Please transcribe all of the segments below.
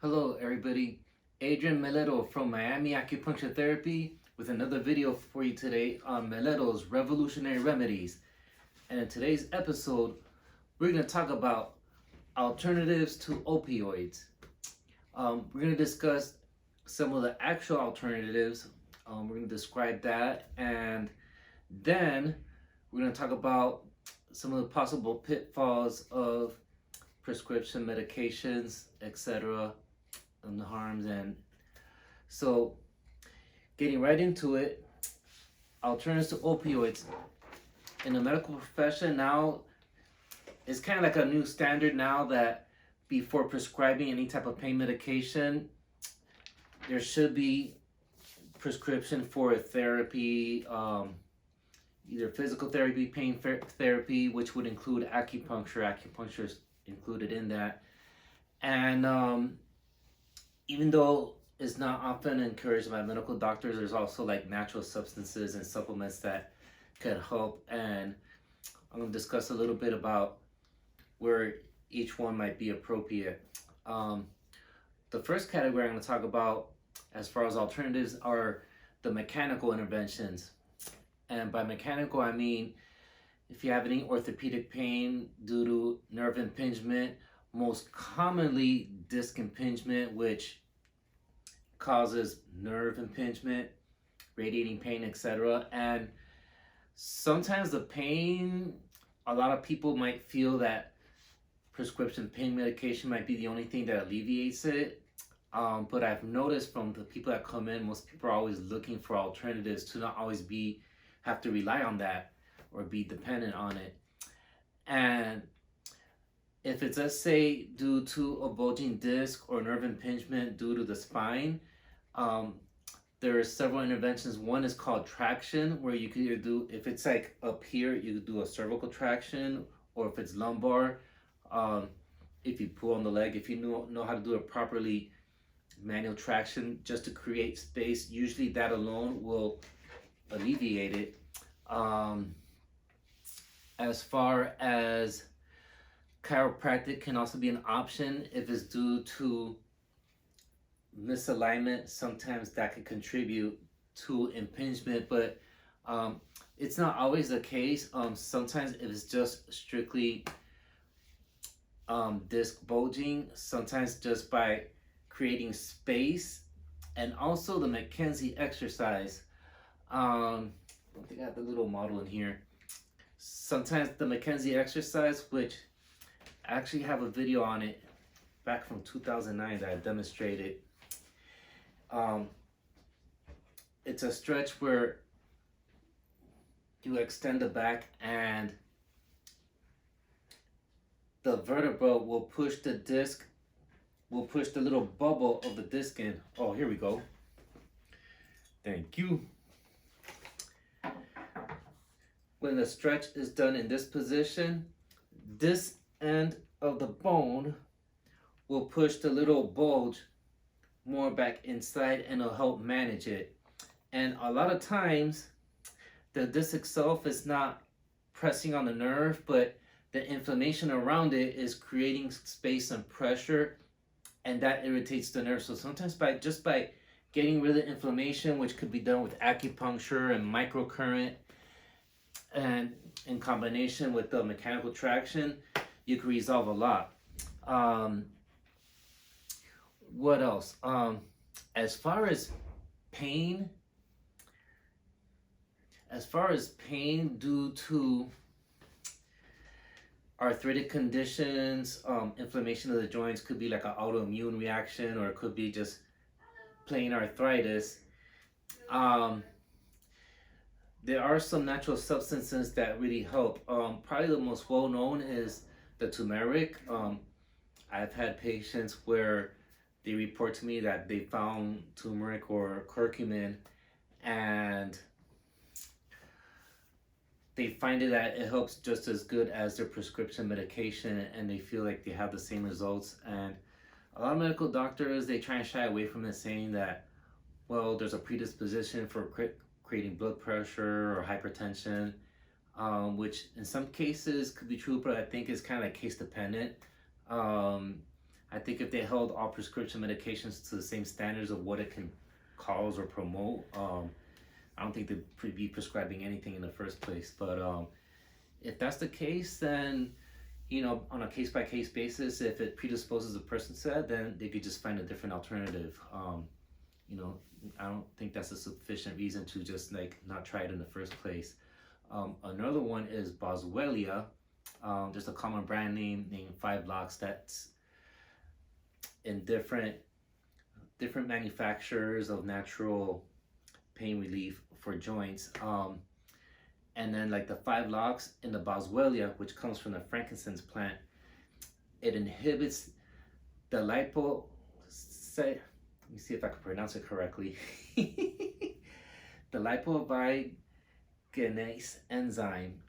Hello everybody, Adrian Meledo from Miami Acupuncture Therapy with another video for you today on Meledo's Revolutionary Remedies. And in today's episode, we're going to talk about alternatives to opioids. We're going to discuss some of the actual alternatives. We're going to describe that, and then we're going to talk about some of the possible pitfalls of prescription medications, etc., and the harms. And so, getting right into it, alternatives to opioids in the medical profession now is kind of like a new standard now that before prescribing any type of pain medication, there should be prescription for a therapy, either physical therapy, pain therapy, which would include acupuncture. Acupuncture is included in that. And even though it's not often encouraged by medical doctors, there's also like natural substances and supplements that could help. And I'm going to discuss a little bit about where each one might be appropriate. The first category I'm going to talk about as far as alternatives are the mechanical interventions. And by mechanical, I mean if you have any orthopedic pain due to nerve impingement, most commonly disc impingement, which causes nerve impingement, radiating pain, etc. And sometimes the pain, a lot of people might feel that prescription pain medication might be the only thing that alleviates it. But I've noticed from the people that come in, most people are always looking for alternatives to not always have to rely on that or be dependent on it. And if it's, let's say, due to a bulging disc or nerve impingement due to the spine, there are several interventions. One is called traction, where you could either do, if it's like up here, you could do a cervical traction, or if it's lumbar, if you pull on the leg, if you know how to do it properly, manual traction, just to create space. Usually that alone will alleviate it. As far as chiropractic can also be an option if it's due to misalignment. Sometimes that could contribute to impingement, but it's not always the case. Sometimes if it's just strictly disc bulging, sometimes just by creating space. And also the McKenzie exercise. I think I have the little model in here. Sometimes the McKenzie exercise, which I actually have a video on it back from 2009 that I demonstrated. It's a stretch where you extend the back and the vertebra will push the disc, will push the little bubble of the disc in. Oh, here we go. Thank you. When the stretch is done in this position, this end of the bone will push the little bulge more back inside, and it'll help manage it. And a lot of times the disc itself is not pressing on the nerve, but the inflammation around it is creating space and pressure, and that irritates the nerve. So sometimes by getting rid of inflammation, which could be done with acupuncture and microcurrent, and in combination with the mechanical traction, you can resolve a lot. What else? As far as pain due to arthritic conditions, inflammation of the joints, could be like an autoimmune reaction, or it could be just plain arthritis. There are some natural substances that really help. Probably the most well-known is the turmeric. I've had patients where they report to me that they found turmeric or curcumin, and they find that it helps just as good as their prescription medication, and they feel like they have the same results. And a lot of medical doctors, they try and shy away from it, saying that, well, there's a predisposition for creating blood pressure or hypertension, which in some cases could be true, but I think it's kind of like case dependent. I think if they held all prescription medications to the same standards of what it can cause or promote, I don't think they'd be prescribing anything in the first place. But if that's the case, then on a case by case basis, if it predisposes the person said, then they could just find a different alternative. I don't think that's a sufficient reason to just like not try it in the first place. Another one is Boswellia. There's a common brand name named 5-Lox that's in different manufacturers of natural pain relief for joints. And then like the 5-Lox and the Boswellia, which comes from the frankincense plant, it inhibits the let me see if I can pronounce it correctly. The lipovigenase enzyme,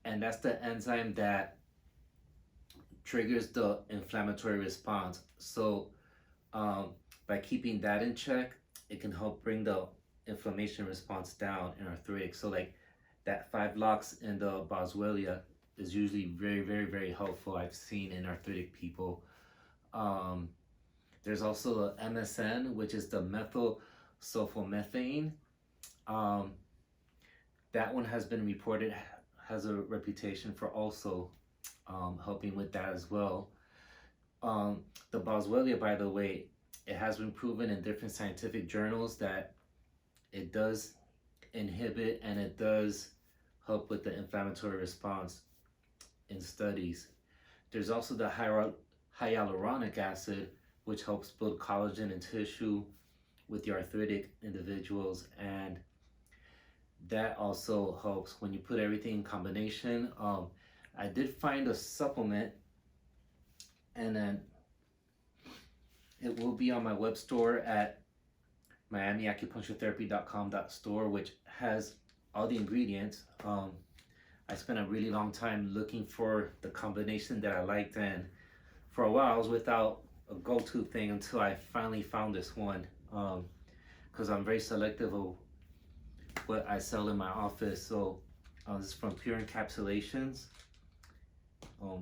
and that's the enzyme that triggers the inflammatory response. So by keeping that in check, it can help bring the inflammation response down in arthritic. So like that 5-Lox and the Boswellia is usually very, very, very helpful, I've seen in arthritic people. There's also the MSN, which is the methyl sulfomethane. That one has been reported, has a reputation for also helping with that as well. The Boswellia, by the way, it has been proven in different scientific journals that it does inhibit and it does help with the inflammatory response in studies. There's also the hyaluronic acid, which helps build collagen and tissue with the arthritic individuals, and that also helps when you put everything in combination. I did find a supplement, and then it will be on my web store at miamiacupuncturetherapy.com.store, which has all the ingredients. I spent a really long time looking for the combination that I liked, and for a while I was without a go-to thing until I finally found this one, because I'm very selective of what I sell in my office. So this is from Pure Encapsulations,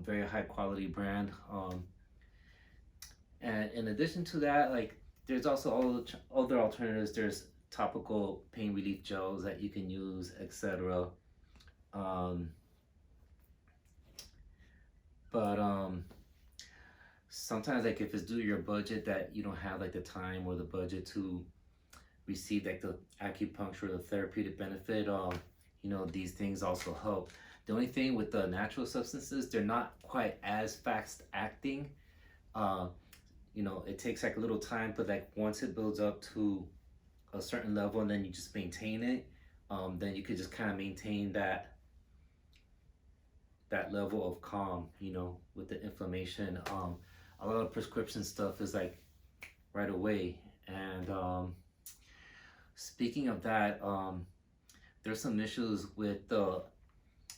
very high quality brand. And in addition to that, like there's also all other alternatives. There's topical pain relief gels that you can use, etc. Sometimes like if it's due to your budget that you don't have like the time or the budget to receive like the acupuncture or the therapeutic benefit, these things also help. The only thing with the natural substances, they're not quite as fast acting. It takes like a little time, but like once it builds up to a certain level and then you just maintain it, then you could just kind of maintain that level of calm, with the inflammation. A lot of prescription stuff is like right away. And speaking of that, there's some issues with the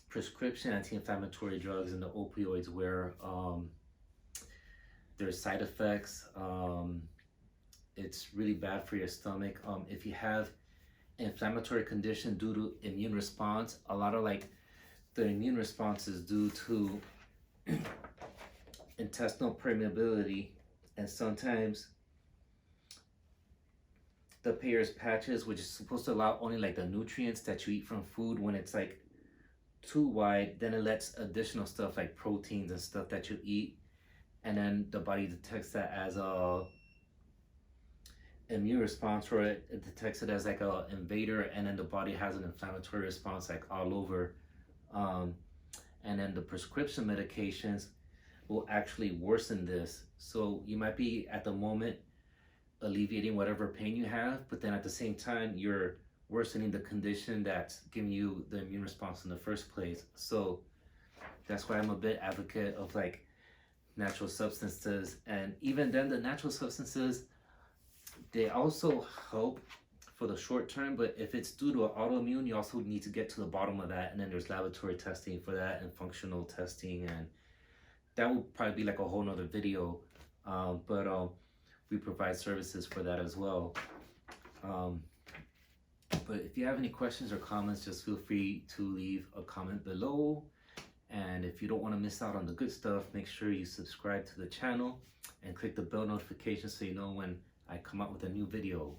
prescription anti-inflammatory drugs and the opioids where there's side effects. It's really bad for your stomach. If you have inflammatory condition due to immune response, a lot of like the immune response is due to intestinal permeability, and sometimes the Peyer's patches, which is supposed to allow only like the nutrients that you eat from food, when it's like too wide, then it lets additional stuff like proteins and stuff that you eat, and then the body detects that as a immune response, or it detects it as like a invader, and then the body has an inflammatory response like all over. And then the prescription medications will actually worsen this. So you might be at the moment alleviating whatever pain you have, but then at the same time you're worsening the condition that's giving you the immune response in the first place. So that's why I'm a bit advocate of like natural substances. And even then, the natural substances, they also help for the short term, but if it's due to an autoimmune, you also need to get to the bottom of that, and then there's laboratory testing for that and functional testing, and that will probably be like a whole nother video. But we provide services for that as well. But if you have any questions or comments, just feel free to leave a comment below. And if you don't want to miss out on the good stuff, make sure you subscribe to the channel and click the bell notification so you know when I come out with a new video.